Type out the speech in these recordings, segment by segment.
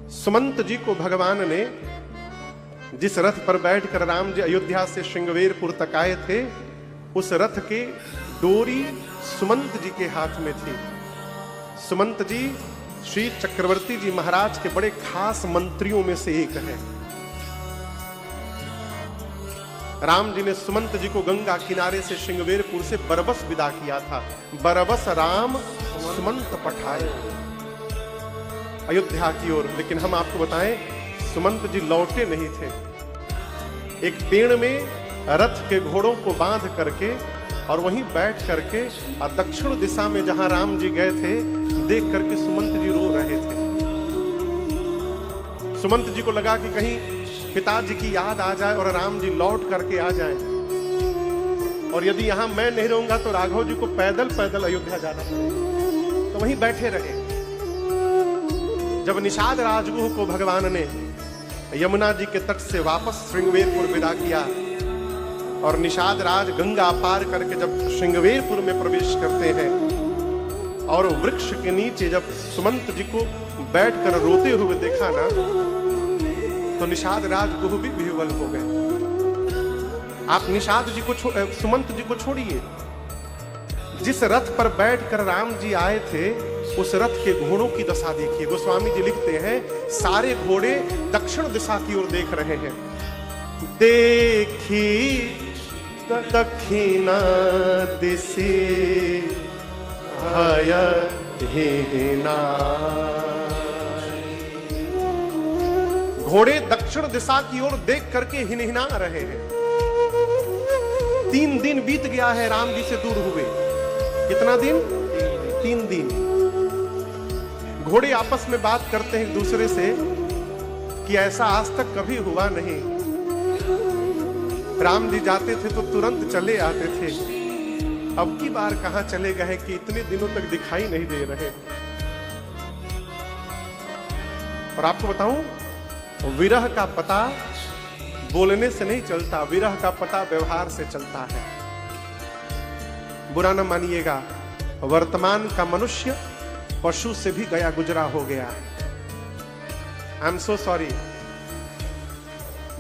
सुमंत जी को भगवान ने जिस रथ पर बैठकर राम जी अयोध्या से श्रृंगवेरपुर तक आए थे, उस रथ के डोरी सुमंत जी के हाथ में थी। सुमंत जी श्री चक्रवर्ती जी महाराज के बड़े खास मंत्रियों में से एक है। राम जी ने सुमंत जी को गंगा किनारे से श्रृंगवेरपुर से बरबस विदा किया था। बरबस राम सुमंत पठाए अयोध्या की ओर। लेकिन हम आपको बताएं, सुमंत जी लौटे नहीं थे। एक पेड़ में रथ के घोड़ों को बांध करके और वहीं बैठ करके और दक्षिण दिशा में जहां राम जी गए थे, देख करके सुमंत जी रो रहे थे। सुमंत जी को लगा कि कहीं पिताजी की याद आ जाए और राम जी लौट करके आ जाएं, और यदि यहां मैं नहीं रहूंगा तो राघव जी को पैदल पैदल अयोध्या जाना पड़ेगा। तो वहीं बैठे रहे। जब निषाद राजगुह को भगवान ने यमुना जी के तट से वापस श्रृंगवेरपुर विदा किया और निषाद राज गंगा पार करके जब श्रृंगवेरपुर में प्रवेश करते हैं और वृक्ष के नीचे जब सुमंत जी को बैठकर रोते हुए देखा ना, तो निषाद राजगुह भी विह्वल हो गए। आप निषाद जी को सुमंत जी को छोड़िए, जिस रथ पर बैठकर राम जी आए थे उस रथ के घोड़ों की दशा देखिए। गोस्वामी जी लिखते हैं, सारे घोड़े दक्षिण दिशा की ओर देख रहे हैं। देखी दक्षिणा दिशे घोड़े दक्षिण दिशा की ओर देख करके हिनहिना रहे हैं। 3 दिन बीत गया है राम जी से दूर हुए। कितना दिन? 3 दिन। घोड़े आपस में बात करते हैं एक दूसरे से कि ऐसा आज तक कभी हुआ नहीं। राम जी जाते थे तो तुरंत चले आते थे, अब की बार कहां चले गए कि इतने दिनों तक दिखाई नहीं दे रहे। और आपको बताऊं, विरह का पता बोलने से नहीं चलता, विरह का पता व्यवहार से चलता है। बुरा न मानिएगा, वर्तमान का मनुष्य पशु से भी गया गुजरा हो गया। I am so sorry.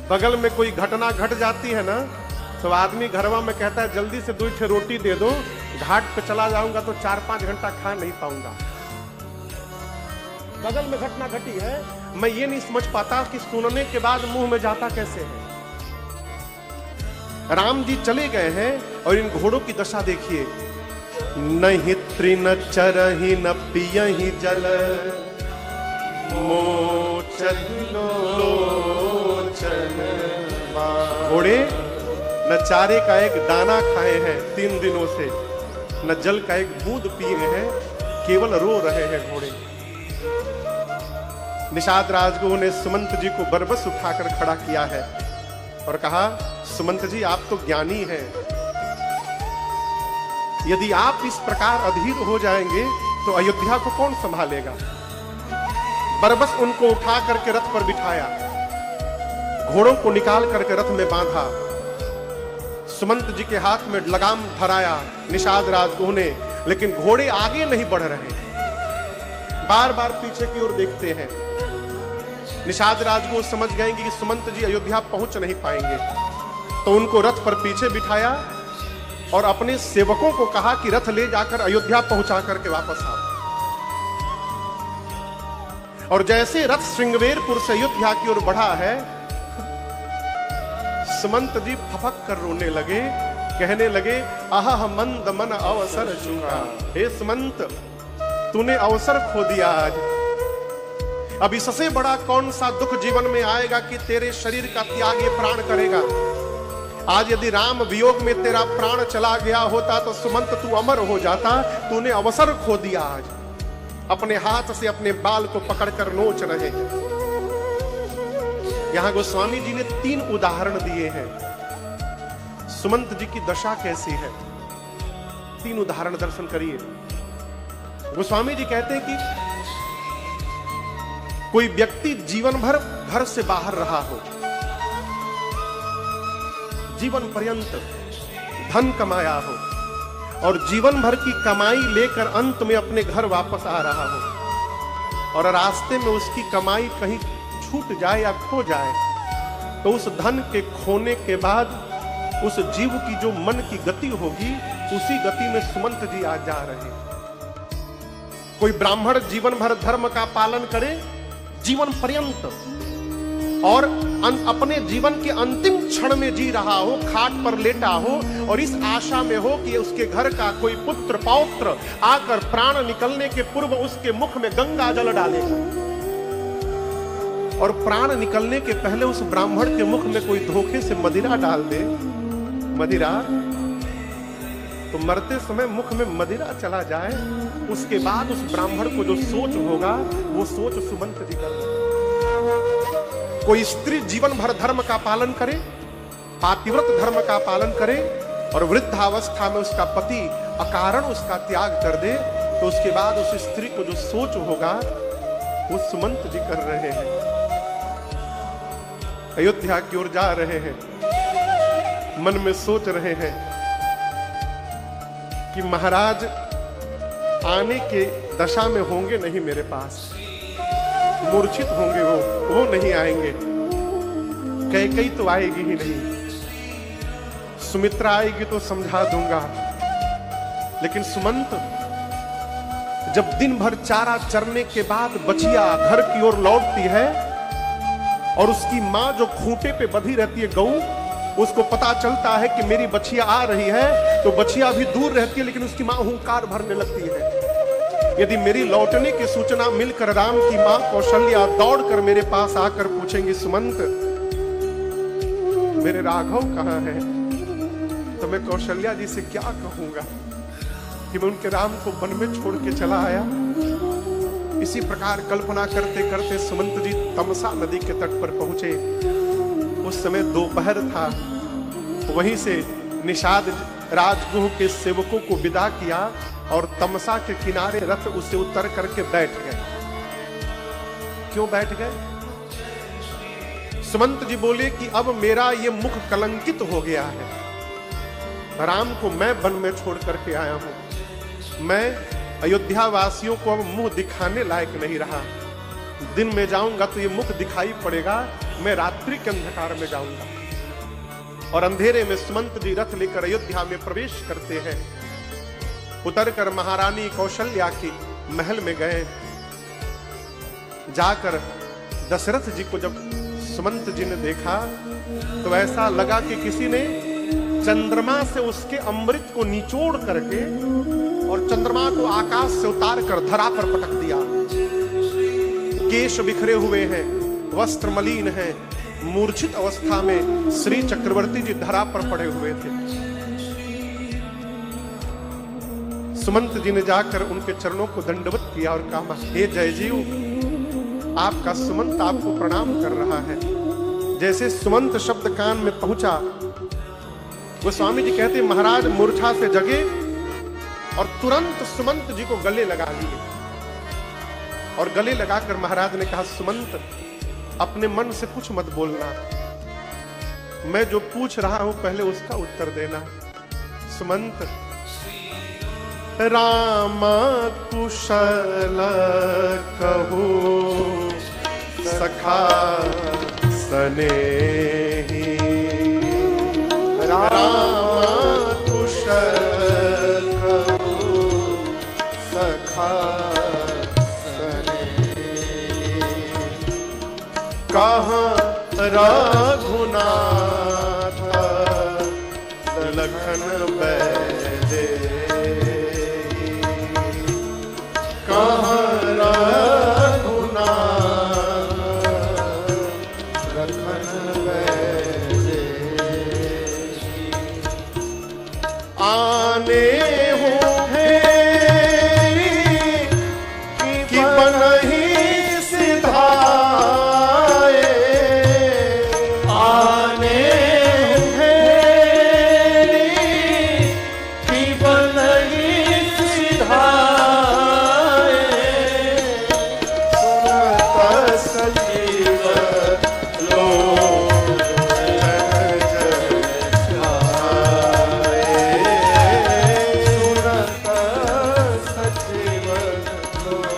बगल में कोई घटना घट जाती है ना, तो आदमी घरवा में कहता है जल्दी से 2 ठे रोटी दे दो, घाट पे चला जाऊंगा तो 4-5 घंटा खा नहीं पाऊंगा। बगल में घटना घटी है, मैं ये नहीं समझ पाता कि सुनने के बाद मुंह में जाता कैसे है। राम जी चले गए हैं और इन घोड़ों की दशा देखिए। नहीं तृण चरहि न पियहि जल, मोचन लोचन। घोड़े न चारे का एक दाना खाए हैं 3 दिनों से, न जल का एक बूंद पिए हैं, केवल रो रहे हैं घोड़े। निषाद राजगुह ने सुमंत जी को बरबस उठाकर खड़ा किया है और कहा, सुमंत जी आप तो ज्ञानी हैं, यदि आप इस प्रकार अधीर हो जाएंगे तो अयोध्या को कौन संभालेगा। बरबस उनको उठा करके रथ पर बिठाया, घोड़ों को निकाल करके रथ में बांधा, सुमंत जी के हाथ में लगाम धराया निषाद राजगुह ने। लेकिन घोड़े आगे नहीं बढ़ रहे, बार बार पीछे की ओर देखते हैं। निषाद राजगुह समझ गए कि सुमंत जी अयोध्या पहुंच नहीं पाएंगे, तो उनको रथ पर पीछे बिठाया और अपने सेवकों को कहा कि रथ ले जाकर अयोध्या पहुंचा करके वापस आओ। और जैसे रथ श्रृंगवेरपुर से अयोध्या की ओर बढ़ा है, सुमंत जी फपक कर रोने लगे, कहने लगे, आहा मंद मन अवसर चूका। हे सुमंत, तूने अवसर खो दिया आज। अब इससे बड़ा कौन सा दुख जीवन में आएगा कि तेरे शरीर का त्याग ये प्राण करेगा। आज यदि राम वियोग में तेरा प्राण चला गया होता तो सुमंत तू अमर हो जाता। तूने अवसर खो दिया आज। अपने हाथ से अपने बाल को पकड़कर नोच रहे हैं। यहां गोस्वामी जी ने 3 उदाहरण दिए हैं, सुमंत जी की दशा कैसी है। 3 उदाहरण दर्शन करिए। गोस्वामी जी कहते हैं कि कोई व्यक्ति जीवन भर घर से बाहर रहा हो, जीवन पर्यंत धन कमाया हो और जीवन भर की कमाई लेकर अंत में अपने घर वापस आ रहा हो, और रास्ते में उसकी कमाई कहीं छूट जाए या खो जाए, तो उस धन के खोने के बाद उस जीव की जो मन की गति होगी, उसी गति में सुमंत जी आज जा रहे हैं। कोई ब्राह्मण जीवन भर धर्म का पालन करे जीवन पर्यंत, और अपने जीवन के अंतिम क्षण में जी रहा हो, खाट पर लेटा हो, और इस आशा में हो कि उसके घर का कोई पुत्र पौत्र आकर प्राण निकलने के पूर्व उसके मुख में गंगा जल डालेगा, और प्राण निकलने के पहले उस ब्राह्मण के मुख में कोई धोखे से मदिरा डाल दे, मदिरा, तो मरते समय मुख में मदिरा चला जाए, उसके बाद उस ब्राह्मण को जो सोच होगा वो सोच सुमंत जी कर रहे। कोई स्त्री जीवन भर धर्म का पालन करे, पातिव्रत धर्म का पालन करे, और वृद्धावस्था में उसका पति अकारण उसका त्याग कर दे, तो उसके बाद उस स्त्री को जो सोच होगा वो सुमंत जी कर रहे हैं। अयोध्या की ओर जा रहे हैं, मन में सोच रहे हैं कि महाराज आने के दशा में होंगे नहीं मेरे पास, मूर्छित होंगे, वो नहीं आएंगे, कैकेयी तो आएगी ही नहीं, सुमित्रा आएगी तो समझा दूंगा, लेकिन सुमंत जब दिन भर चारा चरने के बाद बछिया घर की ओर लौटती है, और उसकी माँ जो खूंटे पे बंधी रहती है गऊ, उसको पता चलता है कि मेरी बछिया आ रही है, तो बछिया भी दूर रहती है, लेकिन उसकी माँ हुंकार भरने लगती है। यदि मेरी लौटने की सूचना मिलकर राम की माँ कौशल्या दौड़कर मेरे पास आकर पूछेंगी, सुमंत मेरे राघव कहाँ हैं, तो मैं कौशल्या जी से क्या कहूंगा कि मैं उनके राम को वन में छोड़ के चला आया। इसी प्रकार कल्पना करते करते सुमंत जी तमसा नदी के तट पर पहुंचे। उस समय दोपहर था। वहीं से निषाद राजगुह के सेवकों को विदा किया और तमसा के किनारे रथ उसे उतर करके बैठ गए। क्यों बैठ गए? सुमंत जी बोले कि अब मेरा ये मुख कलंकित हो गया है, राम को मैं वन में छोड़ करके आया हूं, मैं अयोध्या वासियों को अब मुंह दिखाने लायक नहीं रहा। दिन में जाऊंगा तो ये मुख दिखाई पड़ेगा, मैं रात्रि के अंधकार में जाऊंगा। और अंधेरे में सुमंत जी रथ लेकर अयोध्या में प्रवेश करते हैं। उतरकर महारानी कौशल्या की महल में गए। जाकर दशरथ जी को जब सुमंत जी ने देखा तो ऐसा लगा कि किसी ने चंद्रमा से उसके अमृत को निचोड़ करके और चंद्रमा को आकाश से उतार कर धरा पर पटक दिया। केश बिखरे हुए हैं, वस्त्र मलिन हैं, मूर्छित अवस्था में श्री चक्रवर्ती जी धरा पर पड़े हुए थे। सुमंत जी ने जाकर उनके चरणों को दंडवत किया और कहा, हे जय जीव, आपका सुमंत आपको प्रणाम कर रहा है। जैसे सुमंत शब्द कान में पहुंचा, गोस्वामी जी कहते महाराज मूर्छा से जगे और तुरंत सुमंत जी को गले लगा लिए। और गले लगाकर महाराज ने कहा, सुमंत अपने मन से कुछ मत बोलना, मैं जो पूछ रहा हूं पहले उसका उत्तर देना। सुमंत, राम कुशल कहू सखा सनेही, राम कुशल कहू सखा सनेही, कहाँ रघुनाथ लखन बैदे, कहाँ रघुनाथ लखन बैदे, आने होंगे कि बनहि सिधाए, आने होंगे कि बनहि सिधाए, सुनत सजीव लोग जय जय, सुनत सजीव लोग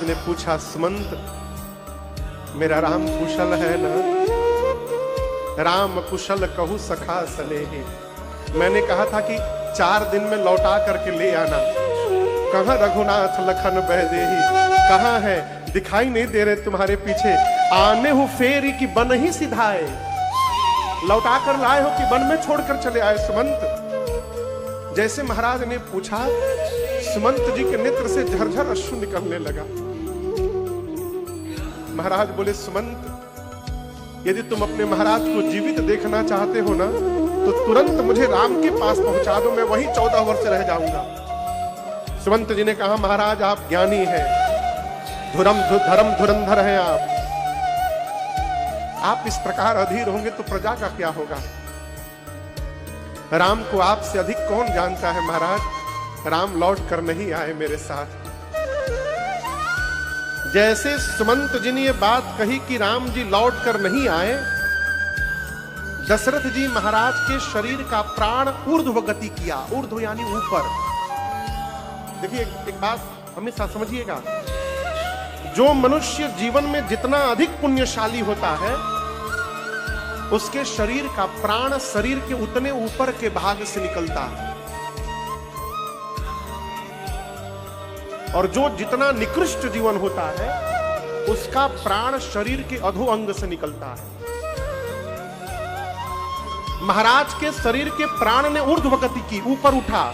महाराज ने पूछा, सुमंत मेरा राम कुशल है ना? राम कुशल कहूँ सखा सनेही। मैंने कहा था कि 4 दिन में लौटा करके ले आना। कहाँ रघुनाथ लखन बहदेही, कहाँ है? दिखाई नहीं दे रहे तुम्हारे पीछे। आने हो फेरी की बन ही सिधाए, लौटा कर लाए हो कि वन में छोड़कर चले आए सुमंत? जैसे महाराज ने पूछा, सुमंत जी के नेत्र से झरझर अश्रु निकलने लगा। महाराज बोले, सुमंत यदि तुम अपने महाराज को जीवित देखना चाहते हो ना, तो तुरंत मुझे राम के पास पहुंचा दो, मैं वहीं 14 वर्ष रह जाऊंगा। सुमंत जी ने कहा, महाराज आप ज्ञानी हैं, धर्म धुरंधर हैं आप इस प्रकार अधीर होंगे तो प्रजा का क्या होगा? राम को आपसे अधिक कौन जानता है महाराज? राम लौट कर नहीं आए मेरे साथ। जैसे सुमंत जी ने ये बात कही कि राम जी लौट कर नहीं आए, दशरथ जी महाराज के शरीर का प्राण ऊर्ध्व गति किया। ऊर्ध्व यानी ऊपर। देखिए एक बात हमेशा समझिएगा, जो मनुष्य जीवन में जितना अधिक पुण्यशाली होता है, उसके शरीर का प्राण शरीर के उतने ऊपर के भाग से निकलता है, और जो जितना निकृष्ट जीवन होता है, उसका प्राण शरीर के अधो अंग से निकलता है। महाराज के शरीर के प्राण ने ऊर्ध्व गति की, ऊपर उठा।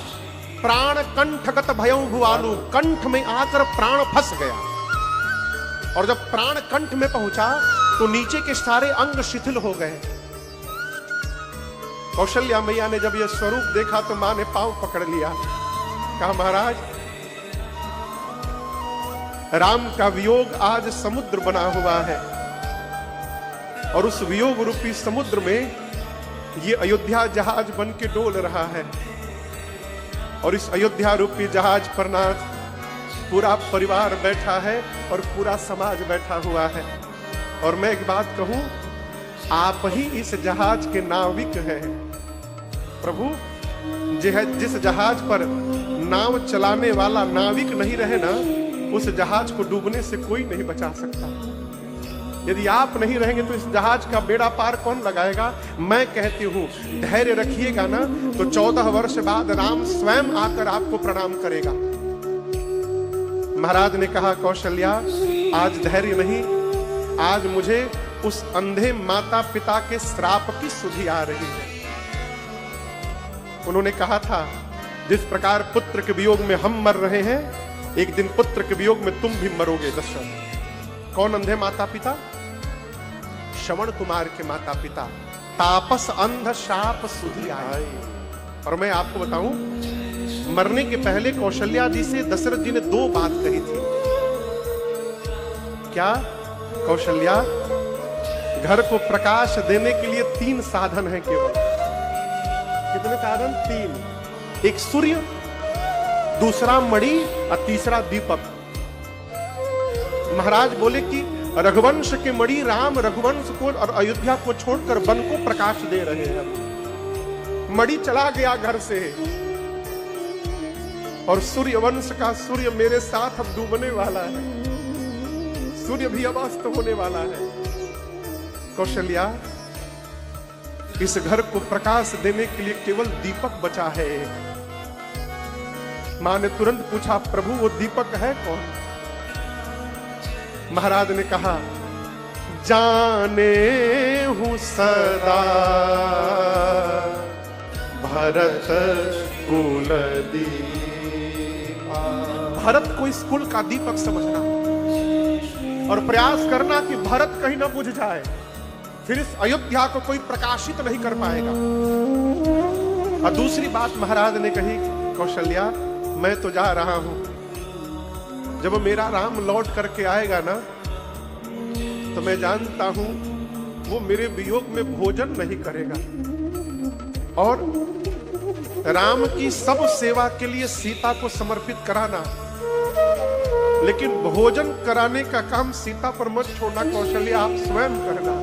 प्राण कंठगत भयं भुआलु, कंठ में आकर प्राण फंस गया, और जब प्राण कंठ में पहुंचा तो नीचे के सारे अंग शिथिल हो गए। कौशल्या मैया ने जब यह स्वरूप देखा तो मां ने पांव पकड़ लिया, कहा, महाराज राम का वियोग आज समुद्र बना हुआ है, और उस वियोग रूपी समुद्र में ये अयोध्या जहाज बन के डोल रहा है, और इस अयोध्या रूपी जहाज पर नाथ पूरा परिवार बैठा है और पूरा समाज बैठा हुआ है। और मैं एक बात कहूं, आप ही इस जहाज के नाविक हैं प्रभु। जिस जहाज पर नाव चलाने वाला नाविक नहीं रहे ना, उस जहाज को डूबने से कोई नहीं बचा सकता। यदि आप नहीं रहेंगे तो इस जहाज का बेड़ा पार कौन लगाएगा? मैं कहती हूं, धैर्य रखिएगा ना, तो 14 वर्ष बाद राम स्वयं आकर आपको प्रणाम करेगा। महाराज ने कहा, कौशल्या आज धैर्य नहीं, आज मुझे उस अंधे माता पिता के श्राप की सुधि आ रही है। उन्होंने कहा था, जिस प्रकार पुत्र के वियोग में हम मर रहे हैं, एक दिन पुत्र के वियोग में तुम भी मरोगे दशरथ। कौन अंधे माता पिता? श्रवण कुमार के माता पिता। तापस अंध शाप सुधि आए। और मैं आपको बताऊं, मरने के पहले कौशल्या जी से दशरथ जी ने 2 बात कही थी। क्या? कौशल्या, घर को प्रकाश देने के लिए 3 साधन हैं केवल। कितने साधन? 3। एक सूर्य, दूसरा मणि और तीसरा दीपक। महाराज बोले कि रघुवंश के मणि राम रघुवंश को और अयोध्या को छोड़कर वन को प्रकाश दे रहे हैं। मणि चला गया घर से, और सूर्य वंश का सूर्य मेरे साथ अब डूबने वाला है। सूर्य भी अब अस्त होने वाला है। कौशल्या, इस घर को प्रकाश देने के लिए केवल दीपक बचा है। मां ने तुरंत पूछा, प्रभु वो दीपक है कौन? महाराज ने कहा, जाने हूं सदा भरत कुल दीपा। भरत को इस कुल का दीपक समझना और प्रयास करना कि भरत कहीं ना बुझ जाए, फिर इस अयोध्या को कोई प्रकाशित नहीं कर पाएगा। और दूसरी बात महाराज ने कही, कौशल्या मैं तो जा रहा हूं, जब मेरा राम लौट करके आएगा ना, तो मैं जानता हूं वो मेरे वियोग में भोजन नहीं करेगा। और राम की सब सेवा के लिए सीता को समर्पित कराना, लेकिन भोजन कराने का काम सीता पर मत छोड़ना कौशल्या, आप स्वयं करना,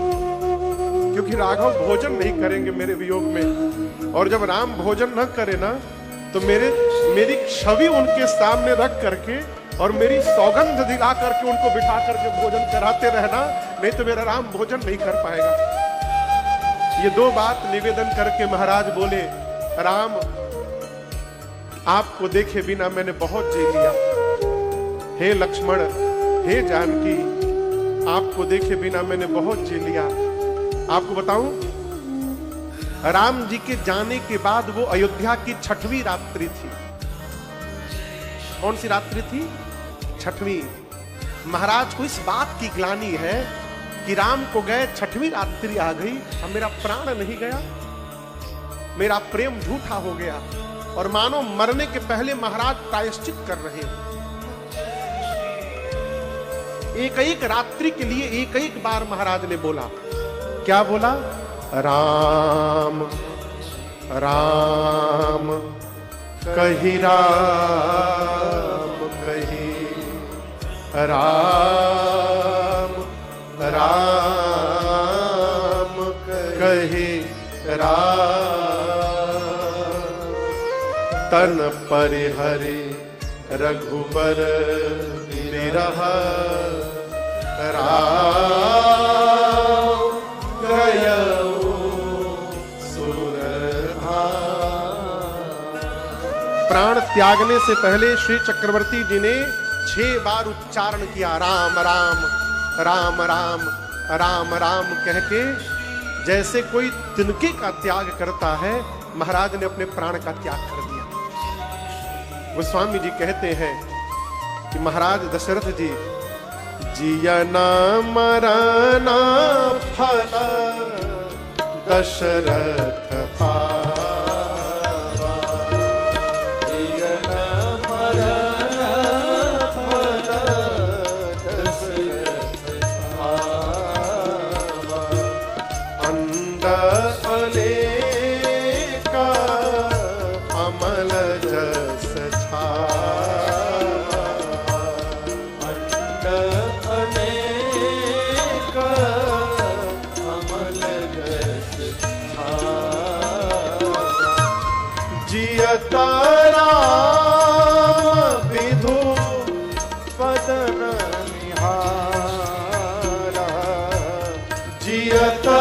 क्योंकि राघव भोजन नहीं करेंगे मेरे वियोग में। और जब राम भोजन न करे ना, तो मेरी छवि उनके सामने रख करके और मेरी सौगंध दिला करके उनको बिठा करके भोजन कराते रहना, नहीं तो मेरा राम भोजन नहीं कर पाएगा। ये दो बात निवेदन करके महाराज बोले, राम आपको देखे बिना मैंने बहुत जी लिया। हे लक्ष्मण, हे जानकी, आपको देखे बिना मैंने बहुत जी लिया। आपको बताऊं, राम जी के जाने के बाद वो अयोध्या की 6वीं रात्रि थी। कौन सी रात्रि थी? 6वीं। महाराज को इस बात की ग्लानि है कि राम को गए 6वीं रात्रि आ गई, अब मेरा प्राण नहीं गया, मेरा प्रेम झूठा हो गया। और मानो मरने के पहले महाराज प्रायश्चित कर रहे हैं। एक एक रात्रि के लिए एक एक बार महाराज ने बोला। क्या बोला? राम राम कही, राम कही, राम राम कही, राम तन परिहरि रघुबर बिरह, राम गयऊ सुरधाम। प्राण त्यागने से पहले श्री चक्रवर्ती जी ने 6 बार उच्चारण किया, राम राम राम राम राम राम कह के, जैसे कोई तिनके का त्याग करता है, महाराज ने अपने प्राण का त्याग कर दिया। गोस्वामी जी कहते हैं कि महाराज दशरथ जी, जियना मरना फल दशरथ पावा, जियना मरना फल दशरथ पावा, अंध अनेका अमल जस छावा, अंध अनेका अमल जस छावा, जियता राम विधु पदन निहारा, जियता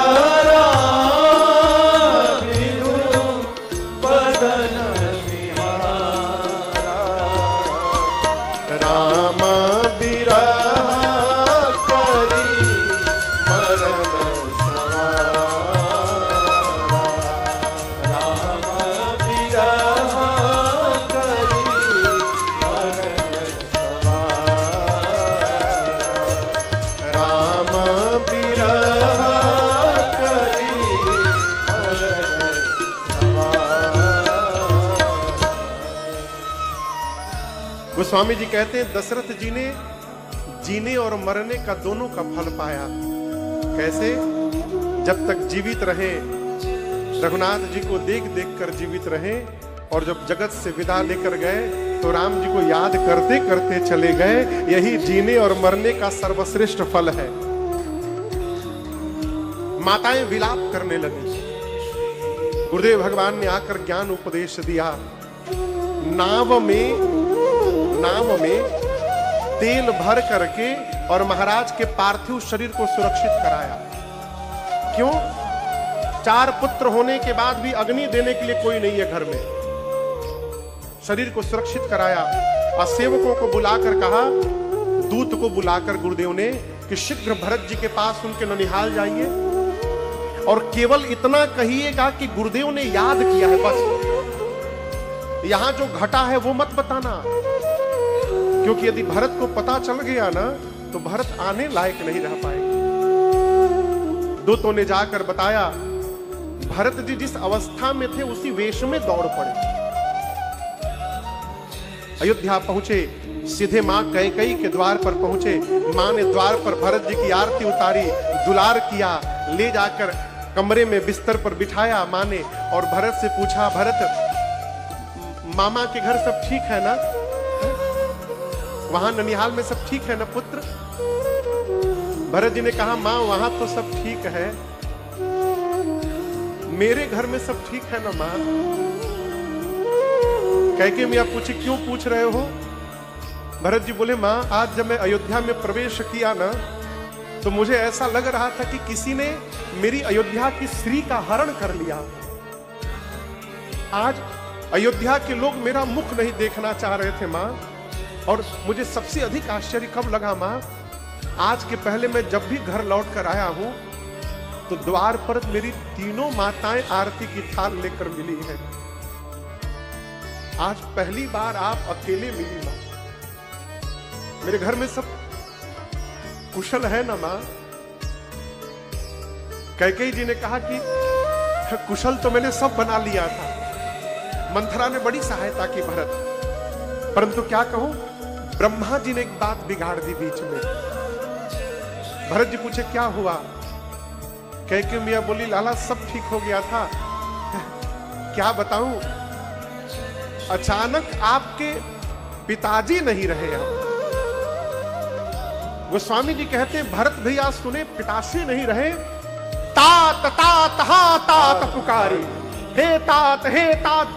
गोस्वामी जी कहते हैं, दशरथ जी ने जीने और मरने का दोनों का फल पाया। कैसे? जब तक जीवित रहे, रघुनाथ जी को देख देख कर जीवित रहे, और जब जगत से विदा लेकर गए तो राम जी को याद करते करते चले गए। यही जीने और मरने का सर्वश्रेष्ठ फल है। माताएं विलाप करने लगी। गुरुदेव भगवान ने आकर ज्ञान उपदेश दिया। नाव में तेल भर करके और महाराज के पार्थिव शरीर को सुरक्षित कराया। क्यों? 4 पुत्र होने के बाद भी अग्नि देने के लिए कोई नहीं है घर में। शरीर को सुरक्षित कराया और सेवकों को बुलाकर कहा, दूत को बुलाकर गुरुदेव ने कि शीघ्र भरत जी के पास उनके ननिहाल जाइए और केवल इतना कहिएगा कि गुरुदेव ने याद किया है, बस। यहां जो घटा है वो मत बताना, क्योंकि यदि भरत को पता चल गया ना तो भरत आने लायक नहीं रह पाएंगे। दूतों ने जाकर बताया। भरत जी जिस अवस्था में थे उसी वेश में दौड़ पड़े। अयोध्या पहुंचे, सीधे मां कैकेयी के द्वार पर पहुंचे। मां ने द्वार पर भरत जी की आरती उतारी, दुलार किया, ले जाकर कमरे में बिस्तर पर बिठाया मां ने, और भरत से पूछा, भरत मामा के घर सब ठीक है ना? वहां ननिहाल में सब ठीक है ना पुत्र? भरत जी ने कहा, मां वहां तो सब ठीक है, मेरे घर में सब ठीक है ना मां? कैकेयी मियां पूछी, क्यों पूछ रहे हो? भरत जी बोले, मां आज जब मैं अयोध्या में प्रवेश किया ना, तो मुझे ऐसा लग रहा था कि किसी ने मेरी अयोध्या की श्री का हरण कर लिया। आज अयोध्या के लोग मेरा मुख नहीं देखना चाह रहे थे मां। और मुझे सबसे अधिक आश्चर्य कब लगा मां, आज के पहले मैं जब भी घर लौट कर आया हूं तो द्वार पर मेरी तीनों माताएं आरती की थाल लेकर मिली हैं। आज पहली बार आप अकेले मिली मां। मेरे घर में सब कुशल है ना मां? कैकेयी जी ने कहा कि कुशल तो मैंने सब बना लिया था। मंथरा ने बड़ी सहायता की भरत, परंतु क्या कहूं, ब्रह्मा जी ने एक बात बिगाड़ दी बीच में। भरत जी पूछे क्या हुआ? कैकेयी मिया बोली, लाला सब ठीक हो गया था। क्या बताऊं, अचानक आपके पिताजी नहीं रहे। आप गोस्वामी जी कहते हैं, भरत भैया सुने पिताश्री नहीं रहे, तात तात हा तात पुकारी, हे तात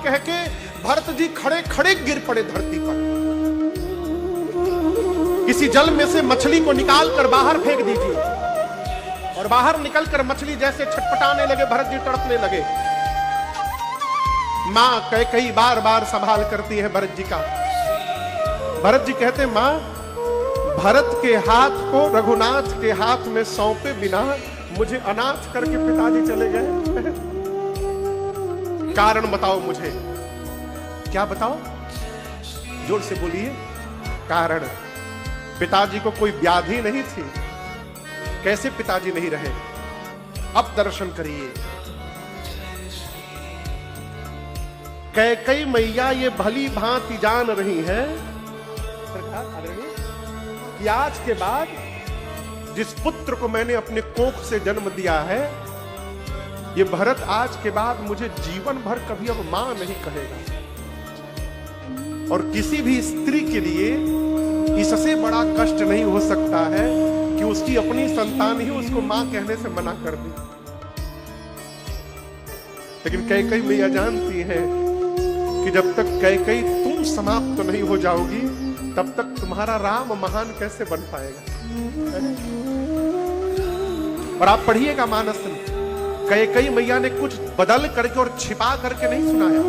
कह के भरत जी खड़े खड़े गिर पड़े धरती पर। किसी जल में से मछली को निकालकर बाहर फेंक दीजिए, और बाहर निकलकर मछली जैसे छटपटाने लगे, भरत जी तड़पने लगे। मां कई बार बार संभाल करती है भरत जी का। भरत जी कहते, मां भरत के हाथ को रघुनाथ के हाथ में सौंपे बिना मुझे अनाथ करके पिताजी चले गए। कारण बताओ मुझे, क्या बताओ, जोर से बोलिए। कारण, पिताजी को कोई व्याधि नहीं थी, कैसे पिताजी नहीं रहे? अब दर्शन करिए। कैकेयी मैया ये भली भांति जान रही है कि आज के बाद जिस पुत्र को मैंने अपने कोख से जन्म दिया है, ये भरत आज के बाद मुझे जीवन भर कभी अब मां नहीं कहेगा। और किसी भी स्त्री के लिए इससे बड़ा कष्ट नहीं हो सकता है कि उसकी अपनी संतान ही उसको मां कहने से मना कर दे। लेकिन कैकेयी मैया जानती है कि जब तक कैकेयी तुम समाप्त नहीं हो जाओगी, तब तक तुम्हारा राम महान कैसे बन पाएगा। और आप पढ़िएगा मानस में, कैकेयी मैया ने कुछ बदल करके और छिपा करके नहीं सुनाया,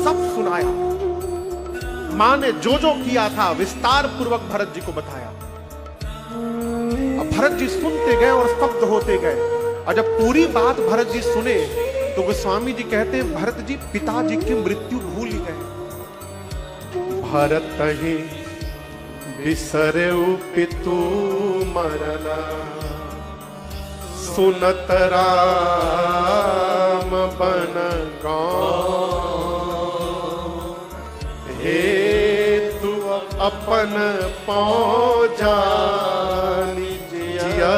सब सुनाया। मां ने जो जो किया था विस्तार पूर्वक भरत जी को बताया। अब भरत जी सुनते गए और स्तब्ध होते गए। और जब पूरी बात भरत जी सुने तो गोस्वामी जी कहते हैं, भरत जी पिताजी की मृत्यु भूल गए। भरत ही बिसरेउ पितु मरना, सुनत राम बन गौर, हे तू अपन पाँव जानी जिया,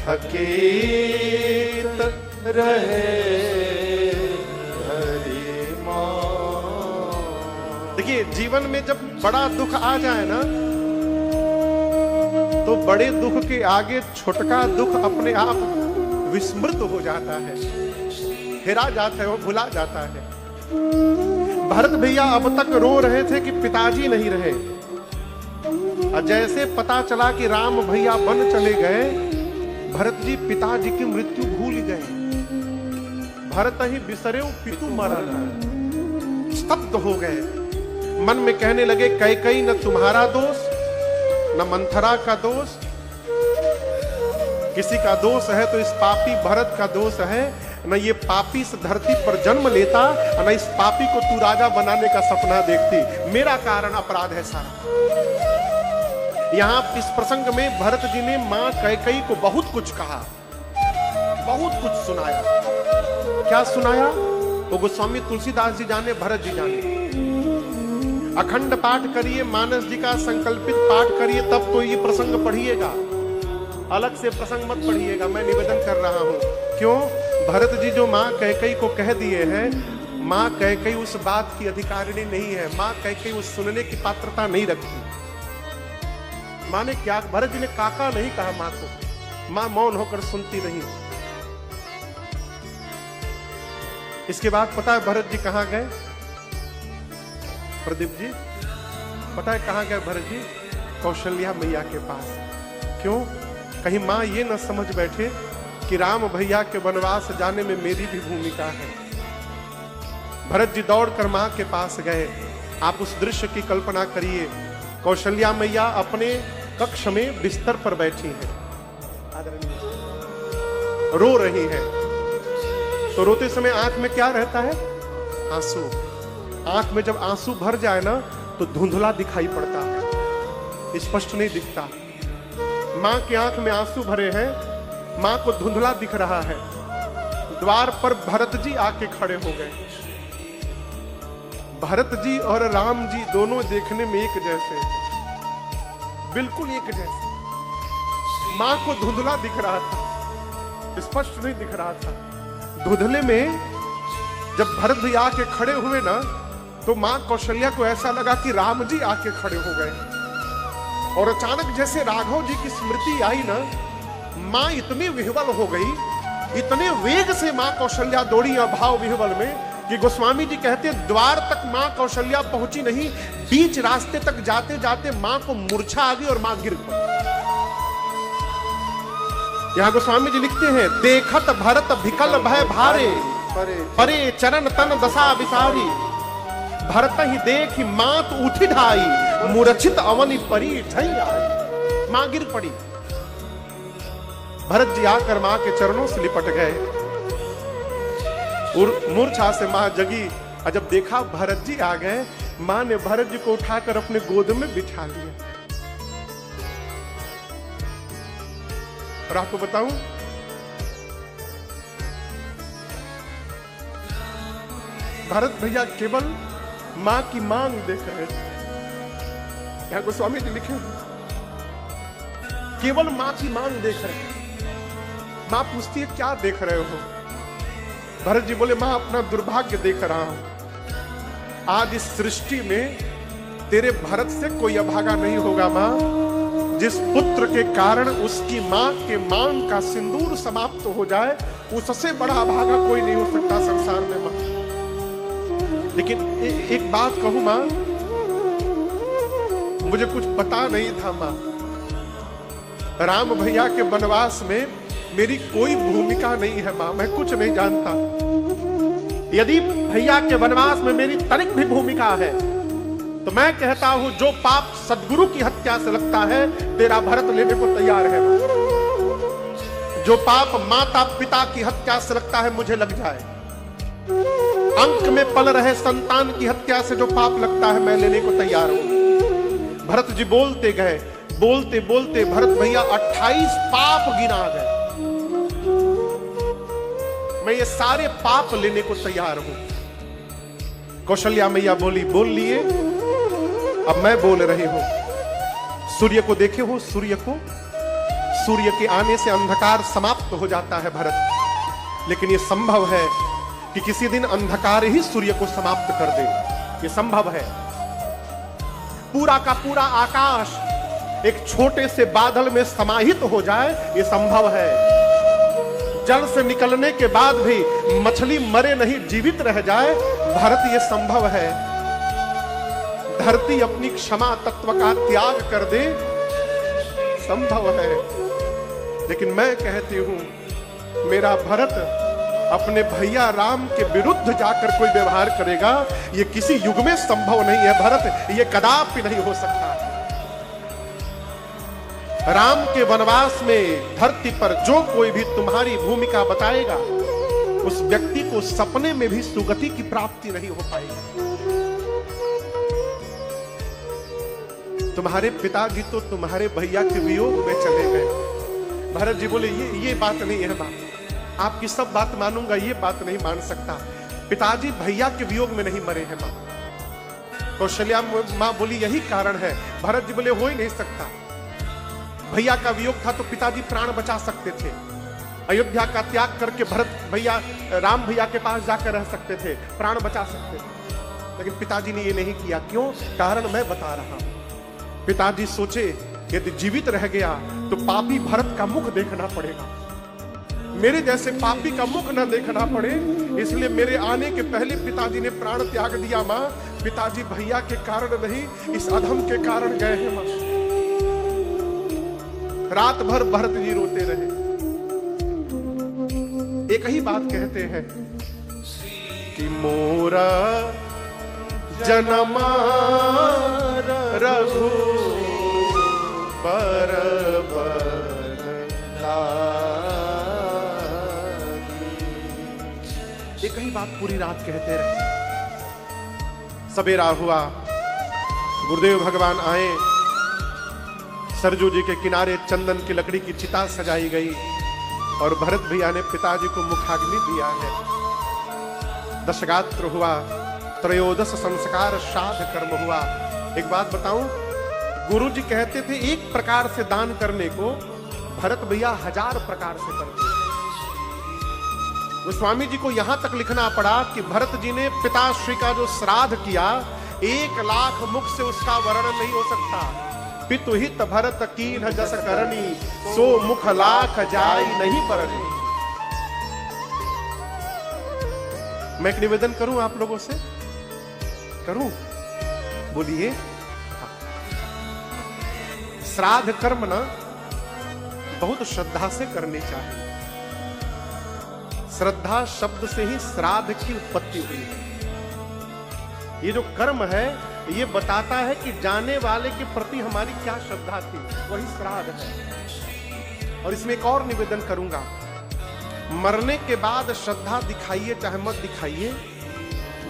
थकीत रहे हरि माँ। देखिए, जीवन में जब बड़ा दुख आ जाए ना, तो बड़े दुख के आगे छोटका दुख अपने आप विस्मृत हो जाता है, हेरा जाता है, वो भुला जाता है। भरत भैया अब तक रो रहे थे कि पिताजी नहीं रहे, और जैसे पता चला कि राम भैया वन चले गए, भरत जी पिताजी की मृत्यु भूल गए। भरत ही बिसरे पितु मरना, स्तब्ध हो गए। मन में कहने लगे, कैकेयी न तुम्हारा दोष, न मंथरा का दोष, किसी का दोष है तो इस पापी भरत का दोष है। न ये पापी इस धरती पर जन्म लेता, न इस पापी को तू राजा बनाने का सपना देखती। मेरा कारण अपराध है सारा। यहां इस प्रसंग में भरत जी ने मां कैकेयी को बहुत कुछ कहा, बहुत कुछ सुनाया। क्या सुनाया वो गोस्वामी तुलसीदास जी जाने, भरत जी जाने। अखंड पाठ करिए, मानस जी का संकल्पित पाठ करिए, तब तो ये प्रसंग पढ़िएगा। अलग से प्रसंग मत पढ़िएगा, मैं निवेदन कर रहा हूं। क्यों? भरत जी जो मां कैकेयी को कह दिए हैं, मां कैकेयी उस बात की अधिकारिणी नहीं है। मां कैकेयी उस सुनने की पात्रता नहीं रखती। मां ने क्या, भरत जी ने काका नहीं कहा मां को, मां मौन होकर सुनती रही। इसके बाद पता है भरत जी कहां गए? प्रदीप जी, पता है कहाँ गए भरत जी? कौशल्या मैया के पास। क्यों? कहीं माँ ये न समझ बैठे कि राम भैया के वनवास जाने में मेरी भी भूमिका है। भरत जी दौड़कर माँ के पास गए। आप उस दृश्य की कल्पना करिए, कौशल्या मैया अपने कक्ष में बिस्तर पर बैठी हैं, रो रही हैं। तो रोते समय आंख में क्या रहता है? आंसू। आंख में जब आंसू भर जाए ना तो धुंधला दिखाई पड़ता है, स्पष्ट नहीं दिखता। मां की आंख में आंसू भरे हैं, मां को धुंधला दिख रहा है। द्वार पर भरत जी आके खड़े हो गए। भरत जी और राम जी दोनों देखने में एक जैसे, बिल्कुल एक जैसे। मां को धुंधला दिख रहा था, स्पष्ट नहीं दिख रहा था। धुंधले में जब भरत जी आके खड़े हुए ना तो मां कौशल्या को ऐसा लगा कि राम जी आके खड़े हो गए। और अचानक जैसे राघव जी की स्मृति आई ना, मां इतनी विह्वल हो गई, इतने वेग से मां कौशल्या दौड़ी भाव विह्वल में कि गोस्वामी जी कहते द्वार तक मां कौशल्या पहुंची नहीं, बीच रास्ते तक जाते जाते मां को मूर्छा आ गई और मां गिर पड़ी। यहां गोस्वामी जी लिखते हैं, देखत भरत भिकल भय भारे, परे चरण तन दशा विसारी। भरत ही देख मात उठी ढाई, मूर्छित अवनि परी ढई आई। मां गिर पड़ी। भरत जी आकर मां के चरणों से लिपट गए और मूर्छा से मां जगी। और जब देखा भरत जी आ गए, मां ने भरत जी को उठाकर अपने गोद में बिठा लिया। और आपको बताऊं, भरत भैया केवल मां की मांग देख रहे थे। यहां गोस्वामी जी लिखे, केवल मां की मांग देख रहे हैं। मां पूछती है क्या देख रहे हो? भरत जी बोले, मां अपना दुर्भाग्य देख रहा हूं। आज इस सृष्टि में तेरे भरत से कोई अभागा नहीं होगा मां। जिस पुत्र के कारण उसकी मां के मांग का सिंदूर समाप्त हो जाए, उससे बड़ा अभागा कोई नहीं हो सकता संसार में मां। लेकिन एक बात कहूं मां, मुझे कुछ पता नहीं था मां। राम भैया के वनवास में मेरी कोई भूमिका नहीं है मां, मैं कुछ नहीं जानता। यदि भैया के वनवास में मेरी तनिक भी भूमिका है तो मैं कहता हूं, जो पाप सदगुरु की हत्या से लगता है, तेरा भरत लेने को तैयार है। जो पाप माता पिता की हत्या से लगता है, मुझे लग जाए। अंक में पल रहे संतान की हत्या से जो पाप लगता है, मैं लेने को तैयार हूं। भरत जी बोलते गए, बोलते बोलते भरत भैया 28 पाप गिना गए। मैं ये सारे पाप लेने को तैयार हूं। कौशल्या मैया बोली, बोल लिए, अब मैं बोल रही हूं। सूर्य को देखे हो? सूर्य को, सूर्य के आने से अंधकार समाप्त हो जाता है भरत। लेकिन यह संभव है कि किसी दिन अंधकार ही सूर्य को समाप्त कर दे। यह संभव है। पूरा का पूरा आकाश एक छोटे से बादल में समाहित हो जाए, यह संभव है। जल से निकलने के बाद भी मछली मरे नहीं, जीवित रह जाए, भरत यह संभव है। धरती अपनी क्षमा तत्व का त्याग कर दे, संभव है। लेकिन मैं कहती हूं, मेरा भरत अपने भैया राम के विरुद्ध जाकर कोई व्यवहार करेगा, यह किसी युग में संभव नहीं है भरत, यह कदापि नहीं हो सकता। राम के वनवास में धरती पर जो कोई भी तुम्हारी भूमिका बताएगा, उस व्यक्ति को सपने में भी सुगति की प्राप्ति नहीं हो पाएगी। तुम्हारे पिताजी तो तुम्हारे भैया के वियोग में चले गए। भरत जी बोले, ये बात नहीं है मां, आपकी सब बात मानूंगा, ये बात नहीं मान सकता। पिताजी भैया के वियोग में नहीं मरे हैं मां। कौशल्या मां बोली, यही कारण है। भरत जी बोले, हो ही नहीं सकता। भैया का वियोग था तो पिताजी प्राण बचा सकते थे। अयोध्या का त्याग करके भरत भैया राम भैया के पास जाकर रह सकते थे, प्राण बचा सकते थे। लेकिन पिताजी ने ये नहीं किया। क्यों? कारण मैं बता रहा हूं। पिताजी सोचे, यदि जीवित रह गया तो पापी भरत का मुख देखना पड़ेगा। मेरे जैसे पापी का मुख न देखना पड़े, इसलिए मेरे आने के पहले पिताजी ने प्राण त्याग दिया। माँ, पिताजी भैया के कारण नहीं, इस अधम के कारण गए हैं माँ। रात भर भरत जी रोते रहे। एक ही बात कहते हैं कि मोरा जनमा रघु पर एक ही बात पूरी रात कहते रहे। सवेरा हुआ, गुरुदेव भगवान आए, सरजू जी के किनारे चंदन की लकड़ी की चिता सजाई गई और भरत भैया ने पिताजी को मुखाग्नि दिया है। दशगात्र हुआ, त्रयोदश संस्कार श्राद्ध कर्म हुआ। एक बात बताऊं, गुरु जी कहते थे एक प्रकार से दान करने को, भरत भैया 1000 प्रकार से करते थे। गोस्वामी जी को यहां तक लिखना पड़ा कि भरत जी ने पिताश्री का जो श्राद्ध किया, 1 लाख मुख से उसका वर्णन नहीं हो सकता। पितु हित भरत कीन जस करनी, सो मुख लाख जाई नहीं परनी। मैं एक निवेदन करूं आप लोगों से, करूं? बोलिए। श्राद्ध कर्म ना बहुत श्रद्धा से करनी चाहिए। श्रद्धा शब्द से ही श्राद्ध की उत्पत्ति हुई है। ये जो कर्म है, ये बताता है कि जाने वाले के प्रति हमारी क्या श्रद्धा थी, वही श्राद्ध है। और इसमें एक और निवेदन करूंगा, मरने के बाद श्रद्धा दिखाइए चाहे मत दिखाइए,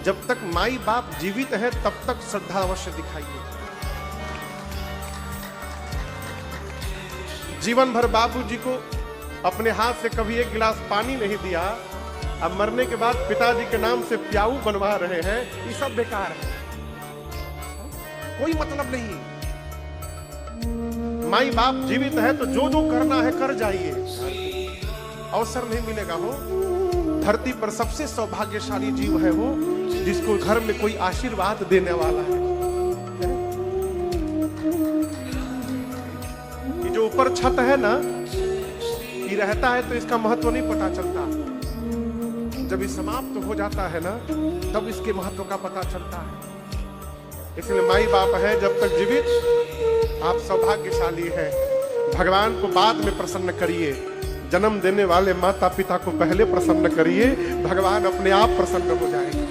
जब तक माई बाप जीवित है तब तक श्रद्धा अवश्य दिखाइए। जीवन भर बाबूजी को अपने हाथ से कभी 1 गिलास पानी नहीं दिया, अब मरने के बाद पिताजी के नाम से प्याऊ बनवा रहे हैं, ये सब बेकार है, कोई मतलब नहीं। माई बाप जीवित है तो जो जो करना है कर जाइए, अवसर नहीं मिलेगा। हो धरती पर सबसे सौभाग्यशाली जीव है वो, जिसको घर में कोई आशीर्वाद देने वाला है। ये जो ऊपर छत है ना, ये रहता है तो इसका महत्व नहीं पता चलता, जब ये समाप्त हो जाता है ना तब इसके महत्व का पता चलता है। इसलिए माई बाप है जब तक जीवित, आप सौभाग्यशाली हैं। भगवान को बाद में प्रसन्न करिए, जन्म देने वाले माता पिता को पहले प्रसन्न करिए, भगवान अपने आप प्रसन्न हो जाएगा।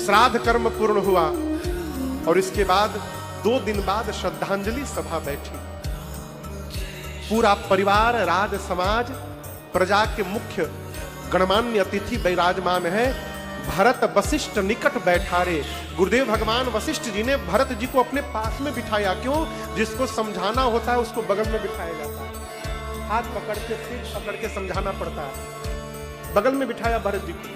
श्राद्ध कर्म पूर्ण हुआ और इसके बाद 2 दिन बाद श्रद्धांजलि सभा बैठी। पूरा परिवार, राज समाज, प्रजा के मुख्य गणमान्य अतिथि विराजमान है। भरत वशिष्ठ निकट बैठारे। गुरुदेव भगवान वशिष्ठ जी ने भरत जी को अपने पास में बिठाया। क्यों? जिसको समझाना होता है उसको बगल में बिठाया जाता है, हाथ पकड़ के सिर पकड़ के समझाना पड़ता है। बगल में बिठाया भरत जी को।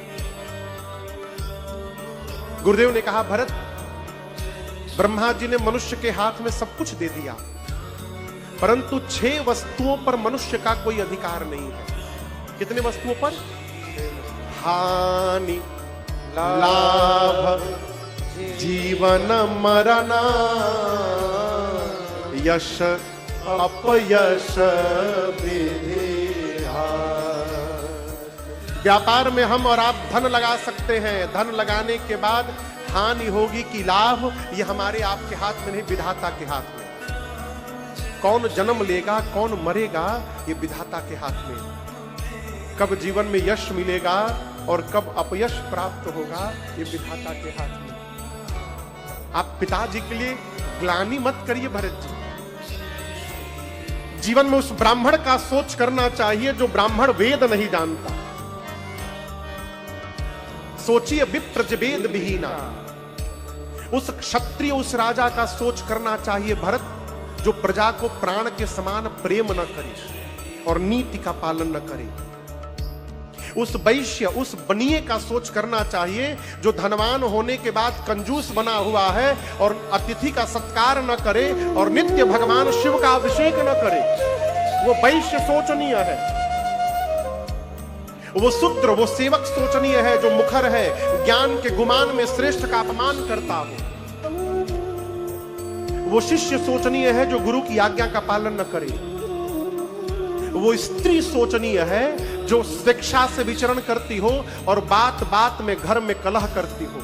गुरुदेव ने कहा, भरत, ब्रह्मा जी ने मनुष्य के हाथ में सब कुछ दे दिया, परंतु 6 वस्तुओं पर मनुष्य का कोई अधिकार नहीं है। कितने वस्तुओं पर? हानि, लाभ, जीवन मरण, यश अपयश, विधि। व्यापार में हम और आप धन लगा सकते हैं, धन लगाने के बाद हानि होगी कि लाभ, ये हमारे आपके हाथ में नहीं, विधाता के हाथ में। कौन जन्म लेगा, कौन मरेगा, ये विधाता के हाथ में। कब जीवन में यश मिलेगा और कब अपयश प्राप्त होगा, ये विधाता के हाथ में। आप पिताजी के लिए ग्लानि मत करिए भरत जी। जीवन में उस ब्राह्मण का सोच करना चाहिए जो ब्राह्मण वेद नहीं जानता। सोचिए विप्र वेद विहीना। उस क्षत्रिय, उस राजा का सोच करना चाहिए भरत, जो प्रजा को प्राण के समान प्रेम न करे और नीति का पालन न करे। उस वैश्य, उस बनिए का सोच करना चाहिए जो धनवान होने के बाद कंजूस बना हुआ है और अतिथि का सत्कार न करे और नित्य भगवान शिव का अभिषेक न करे। वो वैश्य सोचनीय है। वो शूद्र, वो सेवक सोचनीय है जो मुखर है, ज्ञान के गुमान में श्रेष्ठ का अपमान करता हो। वो शिष्य सोचनीय है जो गुरु की आज्ञा का पालन न करे। वो स्त्री शोचनीय है जो शिक्षा से विचरण करती हो और बात बात में घर में कलह करती हो।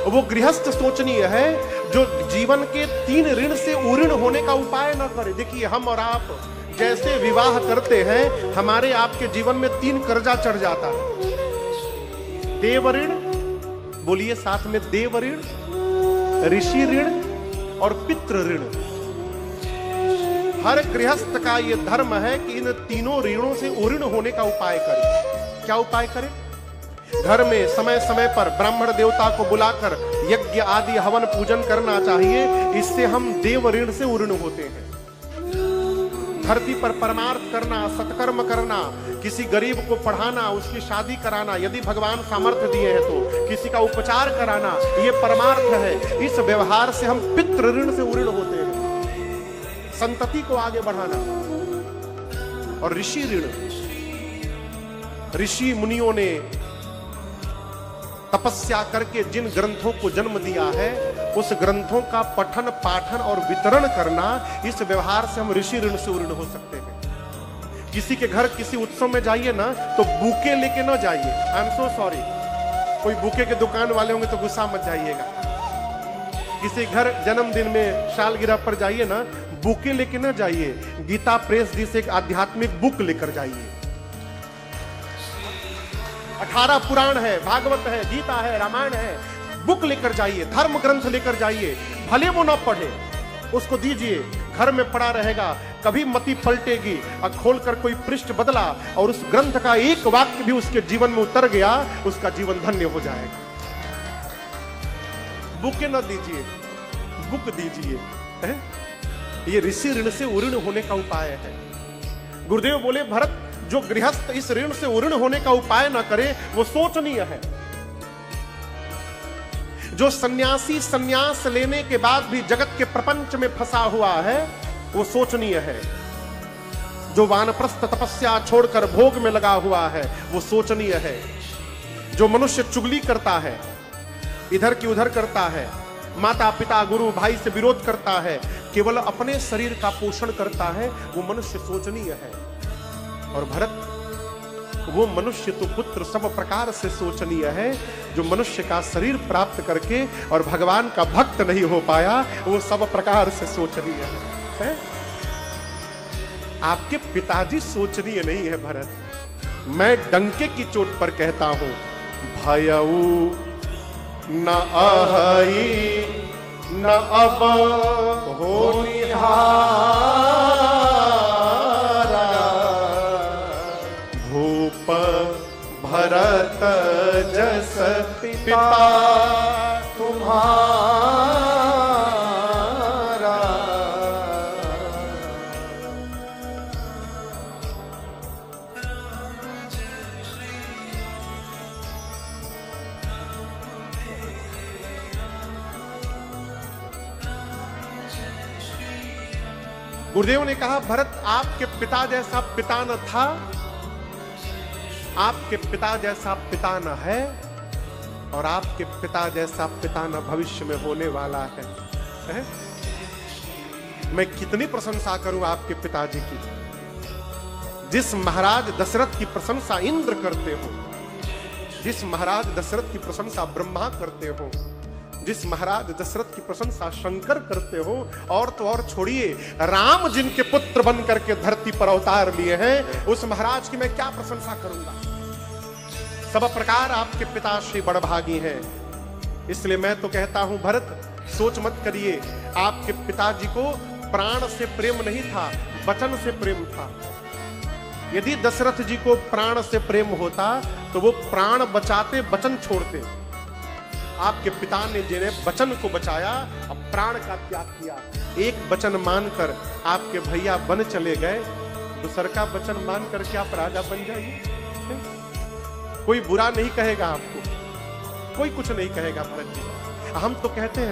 वो गृहस्थ शोचनीय है जो जीवन के 3 ऋण से उऋण होने का उपाय न करे। देखिए, हम और आप जैसे विवाह करते हैं, हमारे आपके जीवन में 3 कर्जा चढ़ जाता है। देव ऋण, बोलिए साथ में, देव ऋण, ऋषि ऋण और पितृ ऋण। हर गृहस्थ का यह धर्म है कि इन तीनों ऋणों से उऋण होने का उपाय करे। क्या उपाय करे? घर में समय समय पर ब्राह्मण देवता को बुलाकर यज्ञ आदि हवन पूजन करना चाहिए। इससे हम देव ऋण से उऋण होते हैं। धरती पर परमार्थ करना, सत्कर्म करना, किसी गरीब को पढ़ाना, उसकी शादी कराना, यदि भगवान सामर्थ्य दिए हैं तो किसी का उपचार कराना, ये परमार्थ है। इस व्यवहार से हम पितृ ऋण से उऋण होते हैं। संतति को आगे बढ़ाना। और ऋषि ऋण, ऋषि मुनियों ने तपस्या करके जिन ग्रंथों को जन्म दिया है, उस ग्रंथों का पठन पाठन और वितरण करना, इस व्यवहार से हम ऋषि ऋण से उऋण हो सकते हैं। किसी के घर किसी उत्सव में जाइए ना, तो बुके लेके ना जाइए। आई एम सो सॉरी, कोई बुके के दुकान वाले होंगे तो गुस्सा मत जाइएगा। किसी घर जन्मदिन में सालगिरह पर जाइए ना, बुके लेके ना जाइए। गीता प्रेस जी से एक आध्यात्मिक बुक लेकर जाइए। 18 पुराण है, भागवत है, गीता है, रामायण है, बुक लेकर जाइए। धर्म ग्रंथ लेकर जाइए। भले वो ना पढ़े, उसको दीजिए, घर में पड़ा रहेगा, कभी मति पलटेगी। और खोलकर कोई पृष्ठ बदला और उस ग्रंथ का एक वाक्य भी उसके जीवन में उतर गया, उसका जीवन धन्य हो जाएगा। बुके न दीजिए, बुक दीजिए। ये ऋषि ऋण से उऋण होने का उपाय है। गुरुदेव बोले, भरत, जो गृहस्थ इस ऋण से उऋण होने का उपाय ना करे, वो शोचनीय है। जो सन्यासी सन्यास लेने के बाद भी जगत के प्रपंच में फंसा हुआ है, वो शोचनीय है। जो वानप्रस्थ तपस्या छोड़कर भोग में लगा हुआ है, वो शोचनीय है। जो मनुष्य चुगली करता है, इधर की उधर करता है, माता पिता गुरु भाई से विरोध करता है, केवल अपने शरीर का पोषण करता है, वो मनुष्य शोचनीय है। और भरत, वो मनुष्य तो पुत्र सब प्रकार से शोचनीय है जो मनुष्य का शरीर प्राप्त करके और भगवान का भक्त नहीं हो पाया, वो सब प्रकार से शोचनीय है। आपके पिताजी शोचनीय नहीं है भरत। मैं डंके की चोट पर कहता हूं, भयऊ न अहई न अब होनिहारा, भूप भरत जस पिता तुम्हारा। गुरुदेव ने कहा, भरत, आपके पिता जैसा पिता न था, आपके पिता जैसा पिता न है, और आपके पिता जैसा पिता न भविष्य में होने वाला है? मैं कितनी प्रशंसा करूं आपके पिताजी की। जिस महाराज दशरथ की प्रशंसा इंद्र करते हो, जिस महाराज दशरथ की प्रशंसा ब्रह्मा करते हो, जिस महाराज दशरथ की प्रशंसा शंकर करते हो, और तो और छोड़िए, राम जिनके पुत्र बन करके धरती पर अवतार लिए हैं, उस महाराज की मैं क्या प्रशंसा करूंगा। सब प्रकार आपके पिता श्री बड़भागी हैं। इसलिए मैं तो कहता हूं, भरत, सोच मत करिए। आपके पिताजी को प्राण से प्रेम नहीं था, वचन से प्रेम था। यदि दशरथ जी को प्राण से प्रेम होता तो वो प्राण बचाते, वचन छोड़ते। आपके पिता ने जिन्हें वचन को बचाया, अब प्राण का त्याग किया। एक वचन मानकर आपके भैया बन चले गए, दूसर का वचन मानकर के आप राजा बन जाइए। कोई बुरा नहीं कहेगा आपको, कोई कुछ नहीं कहेगा भरत जी। हम तो कहते हैं